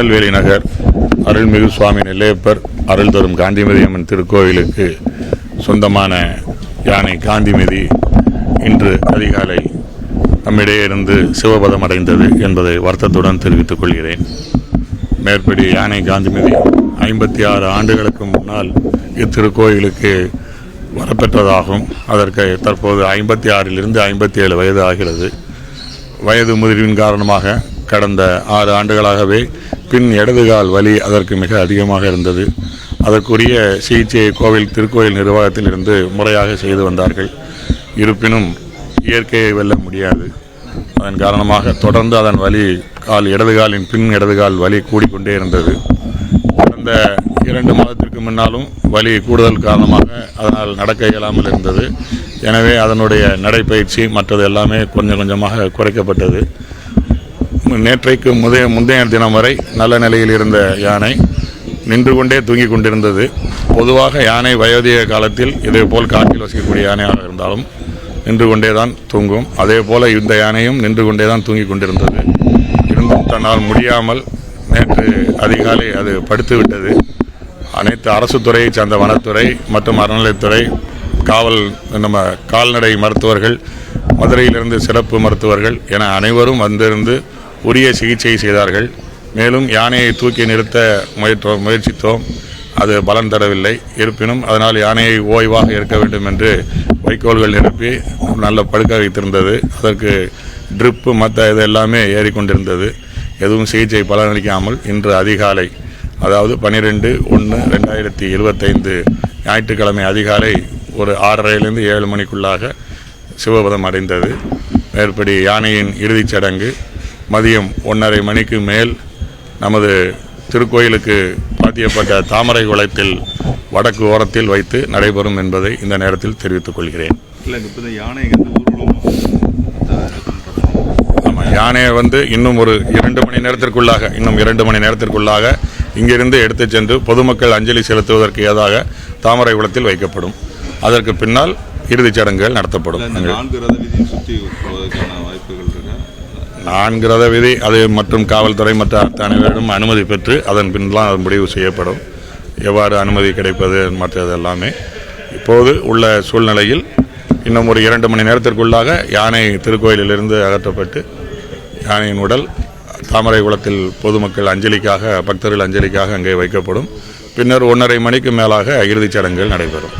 திருநெல்வேலி நகர் அருள்மிகு சுவாமி நெல்லையப்பர் அருள் தரும் காந்திமதி அம்மன் திருக்கோயிலுக்கு சொந்தமான யானை காந்திமதி இன்று அதிகாலை நம்மிடையே இருந்து சிவபதம் அடைந்தது என்பதை வருத்தத்துடன் தெரிவித்துக் கொள்கிறேன். மேற்படி யானை காந்திமதி 56 ஆண்டுகளுக்கு முன்னால் இத்திருக்கோயிலுக்கு வரப்பெற்றதாகும். அதற்கு தற்போது 56 57 வயது ஆகிறது. வயது முதிர்வின் காரணமாக கடந்த 6 ஆண்டுகளாகவே பின் இடதுகால் வலி அதற்கு மிக அதிகமாக இருந்தது. அதற்குரிய சிகிச்சையை திருக்கோயில் நிர்வாகத்தில் இருந்து முறையாக செய்து வந்தார்கள். இருப்பினும் இயற்கையை வெல்ல முடியாது. அதன் காரணமாக தொடர்ந்து அதன் வலி இடதுகாலின் பின் இடதுகால் வலி கூடிக்கொண்டே இருந்தது. கடந்த 2 மாதத்திற்கு முன்னாலும் வலி கூடுதல் காரணமாக அதனால் நடக்க இயலாமல் இருந்தது. எனவே அதனுடைய நடைப்பயிற்சி மற்றது எல்லாமே கொஞ்சமாக குறைக்கப்பட்டது. நேற்றைக்கு முந்தைய தினம் வரை நல்ல நிலையில் இருந்த யானை நின்று கொண்டே தூங்கிக் கொண்டிருந்தது. பொதுவாக யானை வயோதிக காலத்தில் இதேபோல் காட்டில் வசிக்கக்கூடிய யானையாக இருந்தாலும் நின்று கொண்டே தான் தூங்கும். அதே போல் இந்த யானையும் நின்று கொண்டே தான் தூங்கிக் கொண்டிருந்தது. இருந்தும் தன்னால் முடியாமல் நேற்று அதிகாலை அது படுத்து விட்டது. அனைத்து அரசு துறையை சார்ந்த வனத்துறை மற்றும் அறநிலையத்துறை, கால்நடை மருத்துவர்கள், மதுரையிலிருந்து சிறப்பு மருத்துவர்கள் என அனைவரும் வந்திருந்து உரிய சிகிச்சை செய்தார்கள். மேலும் யானையை தூக்கி நிறுத்த முயற்சித்தோம். அது பலன் தரவில்லை. இருப்பினும் அதனால் யானையை ஓய்வாக இருக்க வேண்டும் என்று வைக்கோல்கள் நிரப்பி நல்ல படுக்க வைத்திருந்தது. அதற்கு ட்ரிப்பு மற்ற இது எல்லாமே ஏறிக்கொண்டிருந்தது. எதுவும் சிகிச்சை பலனளிக்காமல் இன்று அதிகாலை, அதாவது 12/1/2025 ஞாயிற்றுக்கிழமை அதிகாலை ஒரு 6:30 7 மணிக்குள்ளாக சிவபதம் அடைந்தது. மேற்படி யானையின் இறுதிச் சடங்கு மதியம் 1:30 மணிக்கு மேல் நமது திருக்கோயிலுக்கு பாத்தியப்பட்ட தாமரை குளத்தில் வடக்கு ஓரத்தில் வைத்து நடைபெறும் என்பதை இந்த நேரத்தில் தெரிவித்துக் கொள்கிறேன். யானையை இன்னும் ஒரு 2 மணி நேரத்திற்குள்ளாக இங்கிருந்து எடுத்துச் சென்று பொதுமக்கள் அஞ்சலி செலுத்துவதற்கு ஏதாக தாமரை குளத்தில் வைக்கப்படும். அதற்கு பின்னால் இறுதிச் சடங்குகள் நடத்தப்படும். 4 ரத விதி அது மற்றும் காவல்துறை மற்ற அனைவரிடம் அனுமதி பெற்று அதன் பின்லாம் அது முடிவு செய்யப்படும். எவ்வாறு அனுமதி கிடைப்பது மற்றது எல்லாமே இப்போது உள்ள சூழ்நிலையில் இன்னும் ஒரு 2 மணி நேரத்திற்குள்ளாக யானை திருக்கோயிலிலிருந்து அகற்றப்பட்டு யானையின் உடல் தாமரை குளத்தில் பொதுமக்கள் பக்தர்கள் அஞ்சலிக்காக அங்கே வைக்கப்படும். பின்னர் 1:30 மணிக்கு மேலாக இறுதிச் சடங்குகள் நடைபெறும்.